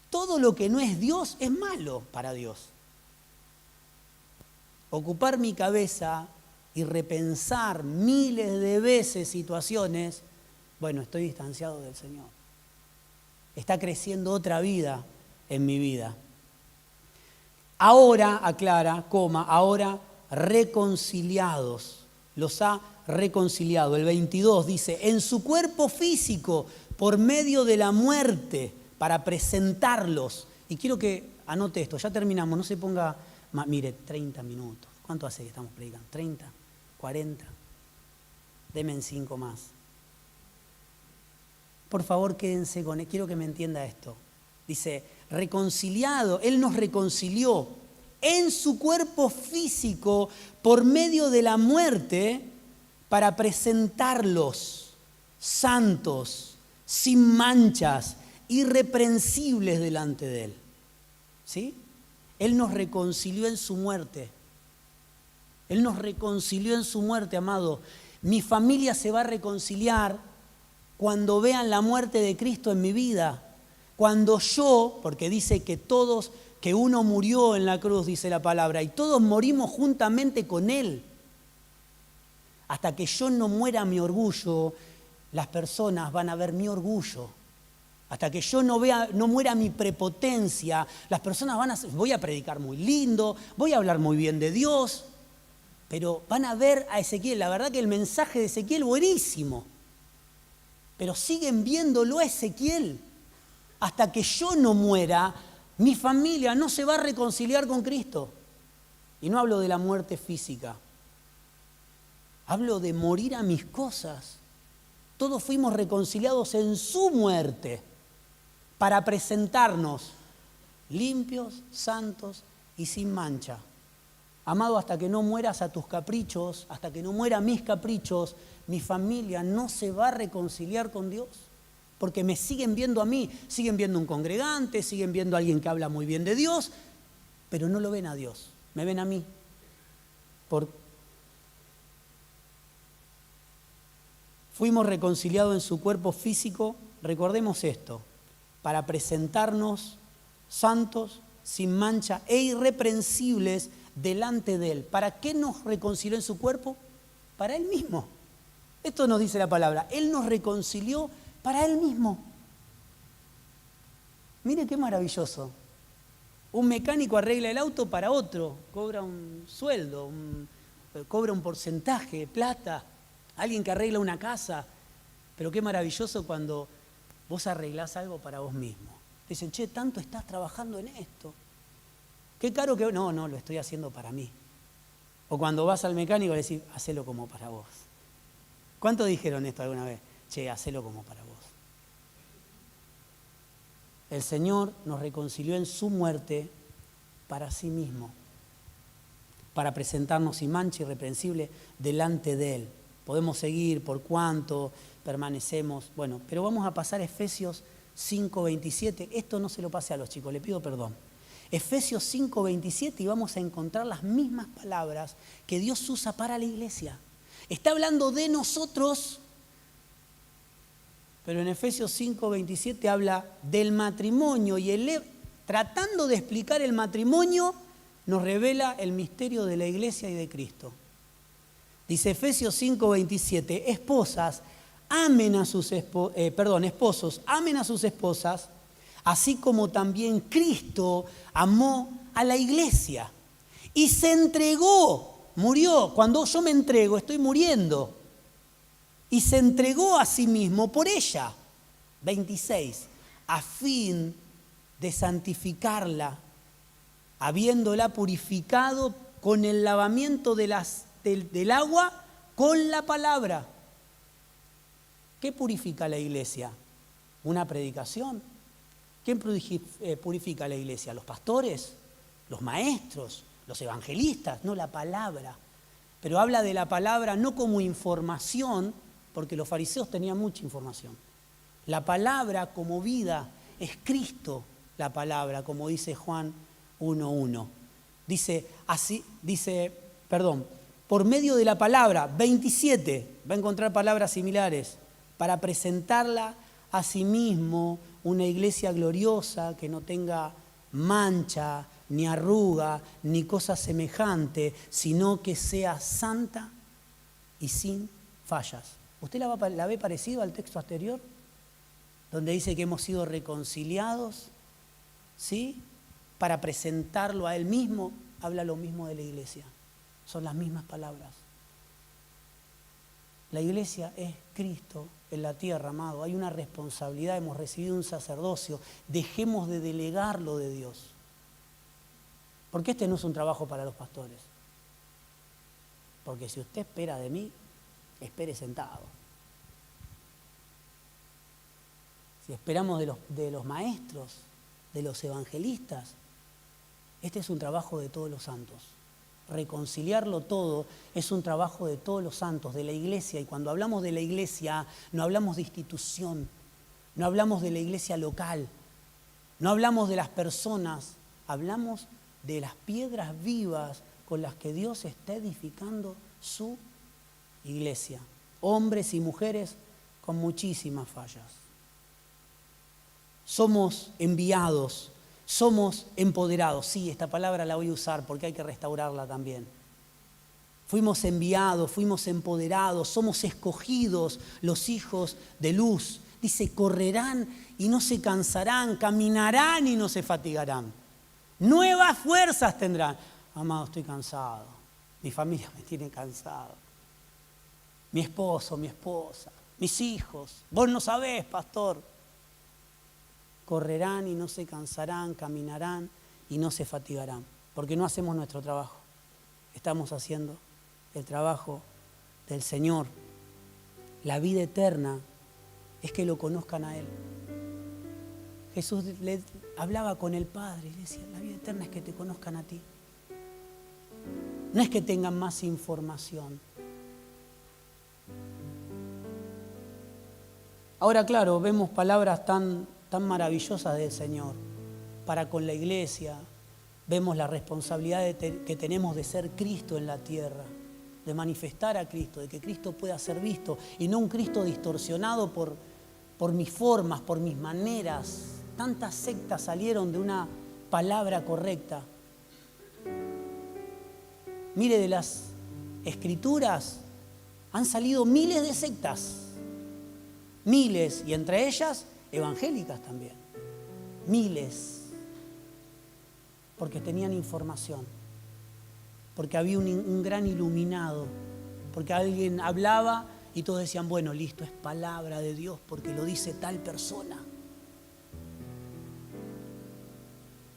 Todo lo que no es Dios es malo para Dios. Ocupar mi cabeza y repensar miles de veces situaciones, bueno, estoy distanciado del Señor. Está creciendo otra vida en mi vida. Ahora, aclara, ahora reconciliados. Los ha reconciliado. El 22 dice, en su cuerpo físico, por medio de la muerte, para presentarlos. Y quiero que anote esto, ya terminamos, no se ponga, mire, 30 minutos. ¿Cuánto hace que estamos predicando? ¿30? ¿40? Denme 5 más. Por favor, quédense con él, quiero que me entienda esto. Dice, reconciliado, Él nos reconcilió en su cuerpo físico por medio de la muerte para presentarlos santos, sin manchas, irreprensibles delante de Él. ¿Sí? Él nos reconcilió en su muerte. Él nos reconcilió en su muerte, amado. Mi familia se va a reconciliar cuando vean la muerte de Cristo en mi vida. Cuando yo, porque dice que uno murió en la cruz, dice la palabra, y todos morimos juntamente con Él. Hasta que yo no muera mi orgullo, las personas van a ver mi orgullo. Hasta que yo no muera mi prepotencia, las personas voy a predicar muy lindo, voy a hablar muy bien de Dios, pero van a ver a Ezequiel. La verdad que el mensaje de Ezequiel buenísimo, pero siguen viéndolo a Ezequiel. Hasta que yo no muera, mi familia no se va a reconciliar con Cristo. Y no hablo de la muerte física. Hablo de morir a mis cosas. Todos fuimos reconciliados en su muerte para presentarnos limpios, santos y sin mancha. Amado, hasta que no mueras a tus caprichos, hasta que no muera mis caprichos, mi familia no se va a reconciliar con Dios. Porque me siguen viendo a mí, siguen viendo un congregante, siguen viendo a alguien que habla muy bien de Dios, pero no lo ven a Dios, me ven a mí. Fuimos reconciliados en su cuerpo físico, recordemos esto, para presentarnos santos, sin mancha e irreprensibles delante de Él. ¿Para qué nos reconcilió en su cuerpo? Para Él mismo. Esto nos dice la palabra, Él nos reconcilió para Él mismo. Mire qué maravilloso. Un mecánico arregla el auto para otro, cobra un sueldo, cobra un porcentaje, plata. Alguien que arregla una casa. Pero qué maravilloso cuando vos arreglás algo para vos mismo. Te dicen, che, tanto estás trabajando en esto. Qué caro que... No, lo estoy haciendo para mí. O cuando vas al mecánico le decís, hacelo como para vos. ¿Cuántos dijeron esto alguna vez? Che, hacelo como para vos. El Señor nos reconcilió en su muerte para sí mismo, para presentarnos sin mancha irreprensible delante de Él. Podemos seguir por cuánto permanecemos, bueno, pero vamos a pasar a Efesios 5:27. Esto no se lo pase a los chicos, le pido perdón. Efesios 5:27 y vamos a encontrar las mismas palabras que Dios usa para la iglesia. Está hablando de nosotros, pero en Efesios 5:27 habla del matrimonio y tratando de explicar el matrimonio nos revela el misterio de la iglesia y de Cristo. Dice Efesios 5:27, esposos, amen a sus esposas, así como también Cristo amó a la iglesia y se entregó, murió. Cuando yo me entrego, estoy muriendo. Y se entregó a sí mismo por ella, 26, a fin de santificarla, habiéndola purificado con el lavamiento del agua con la palabra. ¿Qué purifica la iglesia? una predicación. ¿Quién purifica la iglesia? ¿Los pastores? ¿Los maestros? ¿Los evangelistas? No, la palabra. Pero habla de la palabra no como información, porque los fariseos tenían mucha información. La palabra como vida es Cristo, la palabra, como dice Juan 1:1. Por medio de la palabra, 27, va a encontrar palabras similares, para presentarla a sí mismo, una iglesia gloriosa que no tenga mancha, ni arruga, ni cosa semejante, sino que sea santa y sin fallas. ¿Usted la ve parecido al texto anterior? Donde dice que hemos sido reconciliados, ¿sí? Para presentarlo a Él mismo, habla lo mismo de la iglesia. Son las mismas palabras. La iglesia es Cristo en la tierra, amado. Hay una responsabilidad, hemos recibido un sacerdocio. Dejemos de delegar lo de Dios. Porque este no es un trabajo para los pastores. Porque si usted espera de mí, espere sentado. Si esperamos de los maestros, de los evangelistas, este es un trabajo de todos los santos. Reconciliarlo todo es un trabajo de todos los santos, de la iglesia. Y cuando hablamos de la iglesia, no hablamos de institución, no hablamos de la iglesia local, no hablamos de las personas, hablamos de las piedras vivas con las que Dios está edificando su iglesia. Hombres y mujeres con muchísimas fallas. Somos enviados, somos empoderados. Sí, esta palabra la voy a usar porque hay que restaurarla también. Fuimos enviados, fuimos empoderados, somos escogidos, los hijos de luz. Dice, correrán y no se cansarán, caminarán y no se fatigarán. Nuevas fuerzas tendrán. Amado, estoy cansado. Mi familia me tiene cansado. Mi esposo, mi esposa, mis hijos. Vos no sabés, pastor. Correrán y no se cansarán, caminarán y no se fatigarán. Porque no hacemos nuestro trabajo. Estamos haciendo el trabajo del Señor. La vida eterna es que lo conozcan a Él. Jesús le hablaba con el Padre y le decía, la vida eterna es que te conozcan a ti. No es que tengan más información. Ahora, claro, vemos palabras tan maravillosas del Señor para con la iglesia. Vemos la responsabilidad que tenemos de ser Cristo en la tierra, de manifestar a Cristo, de que Cristo pueda ser visto y no un Cristo distorsionado por mis formas, por mis maneras. Tantas sectas salieron de una palabra correcta. Mire, de las Escrituras han salido miles de sectas. Miles, y entre ellas evangélicas también. Miles. Porque tenían información. Porque había un gran iluminado. Porque alguien hablaba y todos decían, bueno, listo, es palabra de Dios porque lo dice tal persona.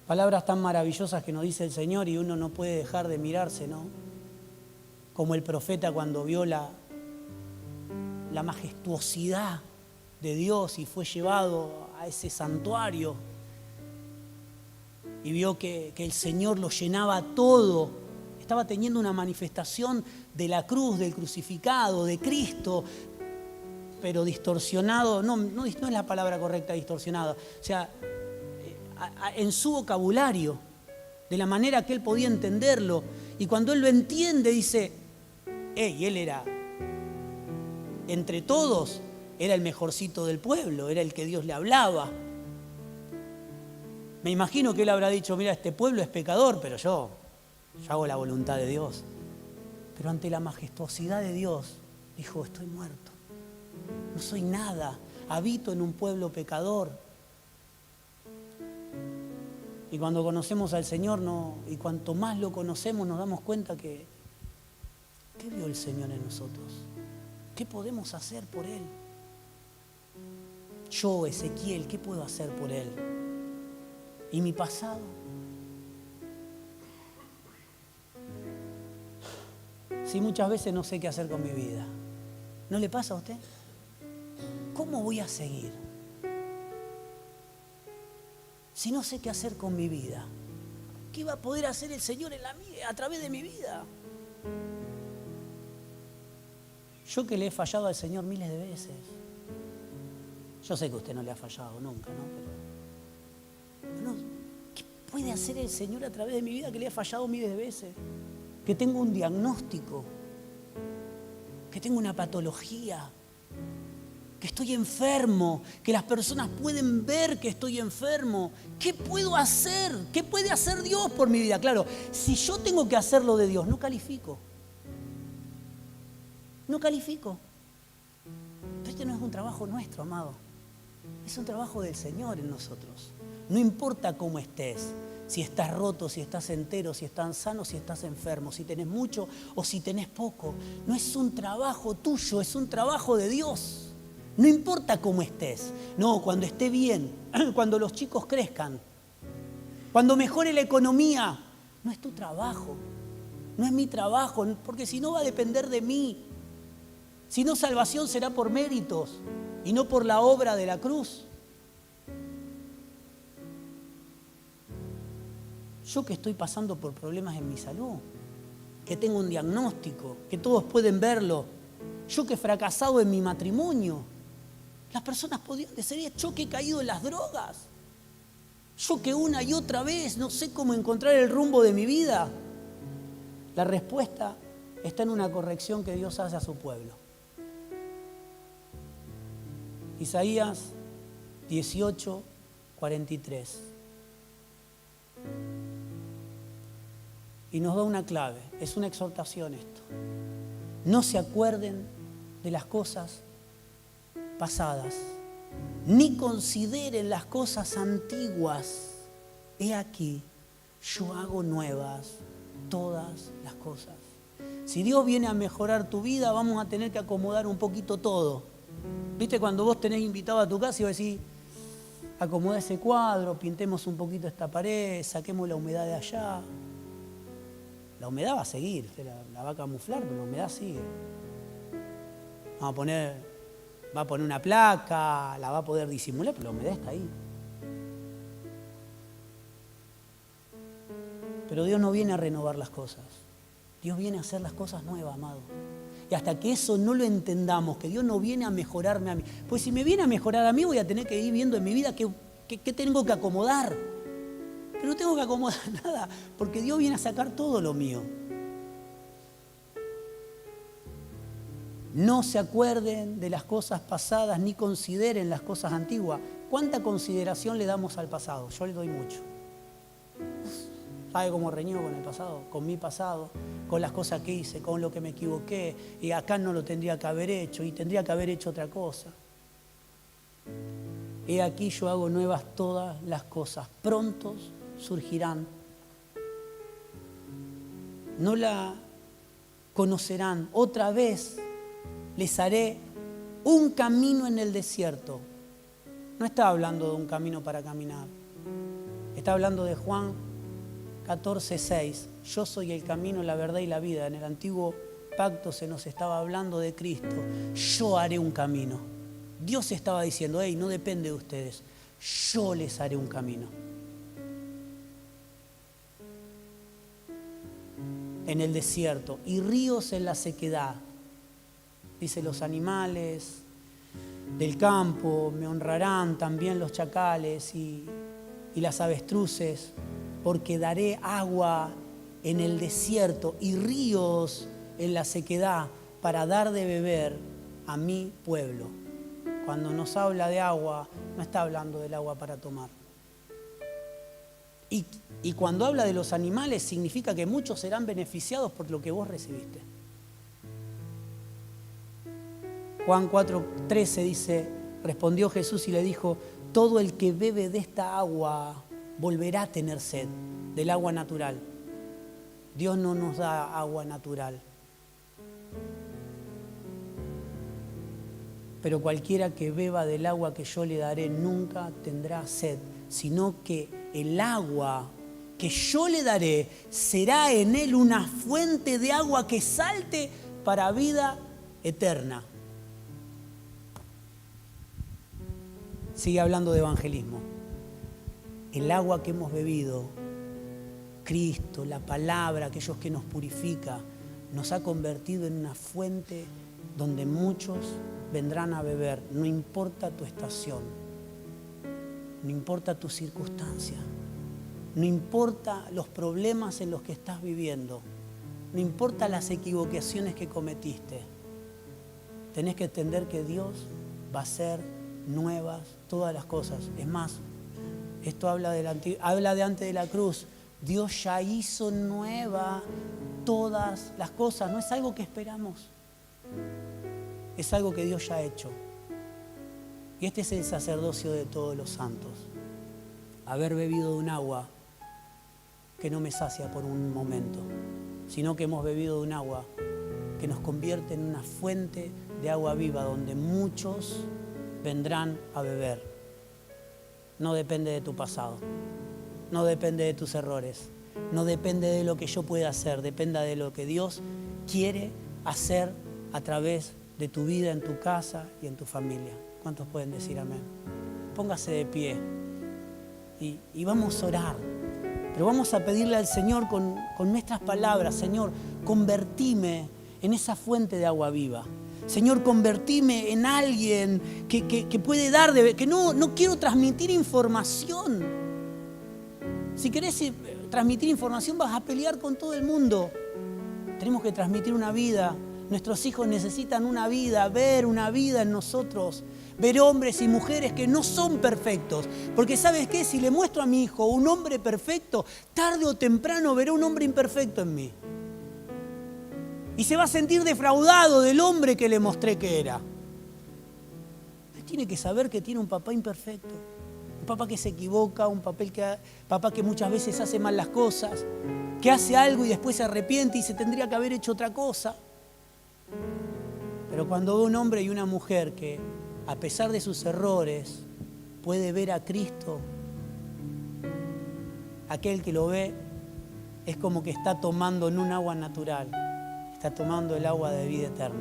Palabras tan maravillosas que nos dice el Señor y uno no puede dejar de mirarse, ¿no? Como el profeta cuando vio la majestuosidad de Dios y fue llevado a ese santuario y vio que el Señor lo llenaba todo. Estaba teniendo una manifestación de la cruz, del crucificado, de Cristo, pero distorsionado, no es la palabra correcta, distorsionado, o sea, en su vocabulario, de la manera que él podía entenderlo. Y cuando él lo entiende, dice, él era, entre todos, era el mejorcito del pueblo, era el que Dios le hablaba. Me imagino que él habrá dicho, mira, este pueblo es pecador, pero yo hago la voluntad de Dios. Pero ante la majestuosidad de Dios, dijo, estoy muerto, no soy nada, habito en un pueblo pecador. Y cuando conocemos al Señor, y cuanto más lo conocemos, nos damos cuenta que, ¿qué vio el Señor en nosotros? ¿Qué podemos hacer por Él? Yo, Ezequiel, ¿qué puedo hacer por Él? ¿Y mi pasado? Sí, muchas veces no sé qué hacer con mi vida. ¿No le pasa a usted? ¿Cómo voy a seguir? si no sé qué hacer con mi vida? ¿Qué va a poder hacer el Señor a través de mi vida? Yo que le he fallado al Señor miles de veces. Yo sé que usted no le ha fallado nunca, ¿no? Pero ¿qué puede hacer el Señor a través de mi vida que le he fallado miles de veces? Que tengo un diagnóstico, que tengo una patología, que estoy enfermo, que las personas pueden ver que estoy enfermo. ¿Qué puedo hacer? ¿Qué puede hacer Dios por mi vida? Claro, si yo tengo que hacerlo de Dios, no califico. No califico. Pero este no es un trabajo nuestro, amado. Es un trabajo del Señor en nosotros. No importa cómo estés, si estás roto, si estás entero, si estás sano, si estás enfermo, si tenés mucho o si tenés poco. No es un trabajo tuyo, es un trabajo de Dios. No importa cómo estés. No, cuando esté bien, cuando los chicos crezcan, cuando mejore la economía, no es tu trabajo, no es mi trabajo, porque si no va a depender de mí. Si no, salvación será por méritos y no por la obra de la cruz. Yo que estoy pasando por problemas en mi salud, que tengo un diagnóstico, que todos pueden verlo, yo que he fracasado en mi matrimonio, las personas podrían decir, yo que he caído en las drogas, yo que una y otra vez no sé cómo encontrar el rumbo de mi vida. La respuesta está en una corrección que Dios hace a su pueblo. Isaías 18, 43. Y nos da una clave, es una exhortación esto. No se acuerden de las cosas pasadas, ni consideren las cosas antiguas. He aquí, yo hago nuevas todas las cosas. Si Dios viene a mejorar tu vida, vamos a tener que acomodar un poquito todo. ¿Viste cuando vos tenés invitado a tu casa y vos decís, acomoda ese cuadro, pintemos un poquito esta pared, saquemos la humedad de allá? La humedad va a seguir, la va a camuflar, pero la humedad sigue. Va a poner una placa, la va a poder disimular, pero la humedad está ahí. Pero Dios no viene a renovar las cosas. Dios viene a hacer las cosas nuevas, amado. Y hasta que eso no lo entendamos, que Dios no viene a mejorarme a mí. Pues si me viene a mejorar a mí, voy a tener que ir viendo en mi vida qué tengo que acomodar. Pero no tengo que acomodar nada, porque Dios viene a sacar todo lo mío. No se acuerden de las cosas pasadas, ni consideren las cosas antiguas. ¿Cuánta consideración le damos al pasado? Yo le doy mucho. ¿Sabe cómo reñigo con el pasado? Con mi pasado, con las cosas que hice, con lo que me equivoqué. Y acá no lo tendría que haber hecho, y tendría que haber hecho otra cosa. He aquí yo hago nuevas todas las cosas. Prontos surgirán. No la conocerán. Otra vez les haré un camino en el desierto. No está hablando de un camino para caminar. Está hablando de Juan 14:6. Yo soy el camino, la verdad y la vida. En el antiguo pacto se nos estaba hablando de Cristo. Yo haré un camino. Dios estaba diciendo, hey, no depende de ustedes. Yo les haré un camino. En el desierto y ríos en la sequedad. Dice, los animales del campo me honrarán, también los chacales y las avestruces, porque daré agua en el desierto y ríos en la sequedad para dar de beber a mi pueblo. Cuando nos habla de agua, no está hablando del agua para tomar. Y cuando habla de los animales, significa que muchos serán beneficiados por lo que vos recibiste. Juan 4:13 dice, respondió Jesús y le dijo, todo el que bebe de esta agua volverá a tener sed, del agua natural. Dios no nos da agua natural. Pero cualquiera que beba del agua que yo le daré nunca tendrá sed, sino que el agua que yo le daré será en él una fuente de agua que salte para vida eterna. Sigue hablando de evangelismo. el agua que hemos bebido, Cristo, la palabra, aquellos que nos purifica, nos ha convertido en una fuente donde muchos vendrán a beber. No importa tu estación, no importa tu circunstancia, no importa los problemas en los que estás viviendo, no importa las equivocaciones que cometiste. Tenés que entender que Dios va a hacer nuevas todas las cosas. Es más, esto habla de antes de la cruz. Dios ya hizo nueva todas las cosas. No es algo que esperamos, es algo que Dios ya ha hecho. Y este es el sacerdocio de todos los santos. Haber bebido de un agua que no me sacia por un momento, sino que hemos bebido de un agua que nos convierte en una fuente de agua viva donde muchos vendrán a beber. No depende de tu pasado, no depende de tus errores, no depende de lo que yo pueda hacer, depende de lo que Dios quiere hacer a través de tu vida, en tu casa y en tu familia. ¿Cuántos pueden decir amén? Póngase de pie y vamos a orar, pero vamos a pedirle al Señor con nuestras palabras: Señor, convertime en esa fuente de agua viva. Señor, convertime en alguien que puede dar, que no quiero transmitir información. Si querés transmitir información vas a pelear con todo el mundo. Tenemos que transmitir una vida. Nuestros hijos necesitan una vida, ver una vida en nosotros, ver hombres y mujeres que no son perfectos. Porque ¿sabes qué? Si le muestro a mi hijo un hombre perfecto, tarde o temprano verá un hombre imperfecto en mí. Y se va a sentir defraudado del hombre que le mostré que era. Él tiene que saber que tiene un papá imperfecto, un papá que se equivoca, un papá que muchas veces hace mal las cosas, que hace algo y después se arrepiente y se tendría que haber hecho otra cosa. Pero cuando ve un hombre y una mujer que, a pesar de sus errores, puede ver a Cristo, aquel que lo ve es como que está tomando en un agua natural. Está tomando el agua de vida eterna.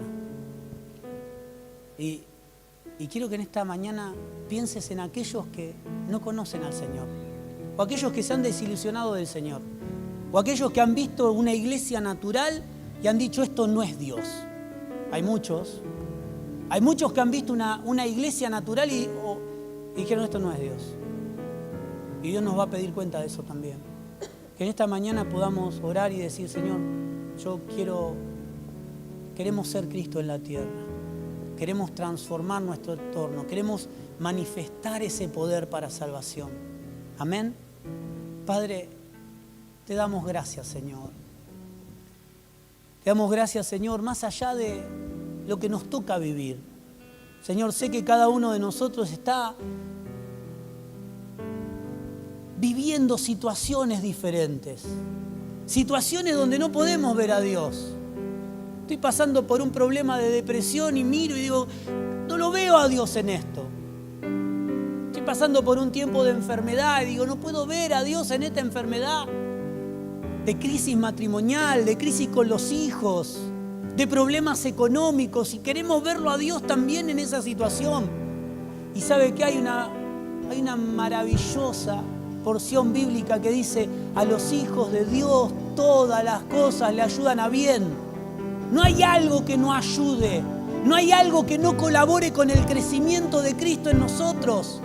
Y quiero que en esta mañana pienses en aquellos que no conocen al Señor, o aquellos que se han desilusionado del Señor, o aquellos que han visto una iglesia natural y han dicho: esto no es Dios. Hay muchos que han visto una iglesia natural y dijeron: esto no es Dios. Y Dios nos va a pedir cuenta de eso también. Que en esta mañana podamos orar y decir: Señor, queremos ser Cristo en la tierra, queremos transformar nuestro entorno, queremos manifestar ese poder para salvación. Amén. Padre, te damos gracias, Señor. Te damos gracias, Señor, más allá de lo que nos toca vivir. Señor, sé que cada uno de nosotros está viviendo situaciones diferentes, situaciones donde no podemos ver a Dios. Estoy pasando por un problema de depresión y miro y digo: no lo veo a Dios en esto. Estoy pasando por un tiempo de enfermedad y digo: no puedo ver a Dios en esta enfermedad. De crisis matrimonial, de crisis con los hijos, de problemas económicos, y queremos verlo a Dios también en esa situación. Y sabe que hay una maravillosa porción bíblica que dice: a los hijos de Dios todas las cosas le ayudan a bien. No hay algo que no ayude, no hay algo que no colabore con el crecimiento de Cristo en nosotros.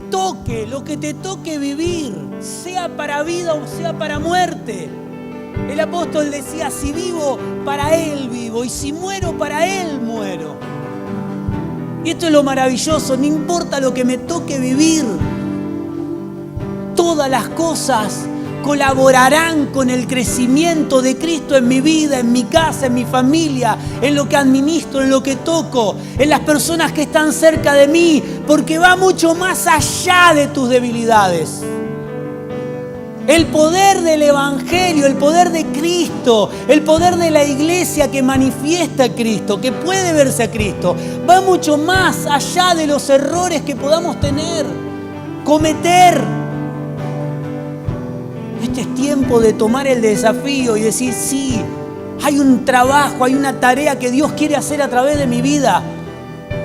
Toque lo que te toque vivir, sea para vida o sea para muerte. El apóstol decía: si vivo, para Él vivo, y si muero, para Él muero. Y esto es lo maravilloso: no importa lo que me toque vivir, todas las cosas colaborarán con el crecimiento de Cristo en mi vida, en mi casa, en mi familia, en lo que administro, en lo que toco, en las personas que están cerca de mí, porque va mucho más allá de tus debilidades. El poder del Evangelio, el poder de Cristo, el poder de la iglesia que manifiesta a Cristo, que puede verse a Cristo, va mucho más allá de los errores que podamos cometer. Este es tiempo de tomar el desafío y decir: sí, hay un trabajo, hay una tarea que Dios quiere hacer a través de mi vida.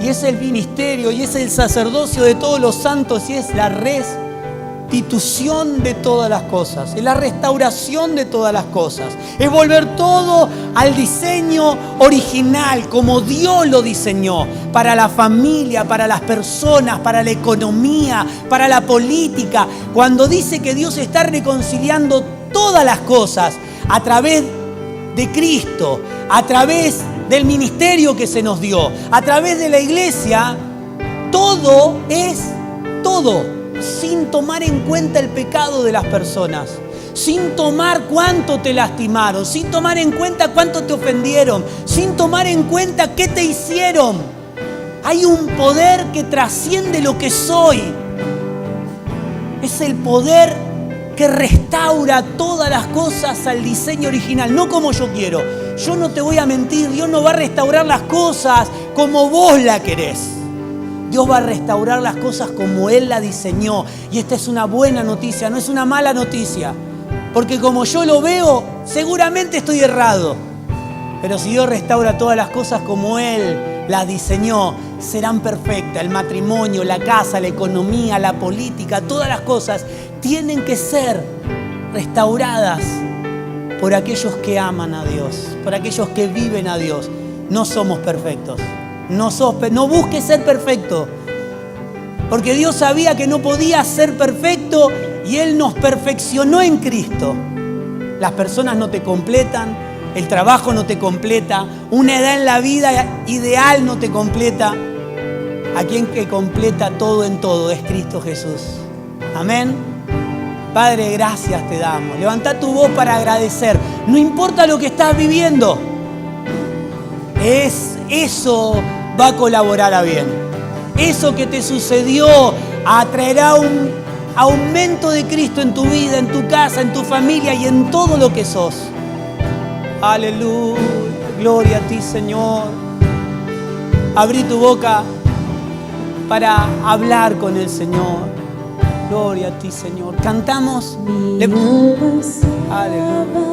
Y es el ministerio, y es el sacerdocio de todos los santos, y es la red restitución de todas las cosas, es la restauración de todas las cosas, es volver todo al diseño original, como Dios lo diseñó, para la familia, para las personas, para la economía, para la política. Cuando dice que Dios está reconciliando todas las cosas a través de Cristo, a través del ministerio que se nos dio, a través de la iglesia, todo es todo, sin tomar en cuenta el pecado de las personas, sin tomar cuánto te lastimaron, sin tomar en cuenta cuánto te ofendieron, sin tomar en cuenta qué te hicieron. Hay un poder que trasciende lo que soy. Es el poder que restaura todas las cosas al diseño original, no como yo quiero. Yo no te voy a mentir, Dios no va a restaurar las cosas como vos la querés. Dios va a restaurar las cosas como Él la diseñó. Y esta es una buena noticia, no es una mala noticia. Porque como yo lo veo, seguramente estoy errado. Pero si Dios restaura todas las cosas como Él las diseñó, serán perfectas. El matrimonio, la casa, la economía, la política, todas las cosas tienen que ser restauradas por aquellos que aman a Dios, por aquellos que viven a Dios. No somos perfectos. No busques ser perfecto, porque Dios sabía que no podía ser perfecto y Él nos perfeccionó en Cristo. Las personas no te completan, el trabajo no te completa, una edad en la vida ideal no te completa. A quien que completa todo en todo es Cristo Jesús. Amén. Padre, gracias te damos. Levanta tu voz para agradecer. No importa lo que estás viviendo, eso va a colaborar a bien. Eso que te sucedió atraerá un aumento de Cristo en tu vida, en tu casa, en tu familia y en todo lo que sos. Aleluya, gloria a ti, Señor. Abrí tu boca para hablar con el Señor. Gloria a ti, Señor. Cantamos. Aleluya.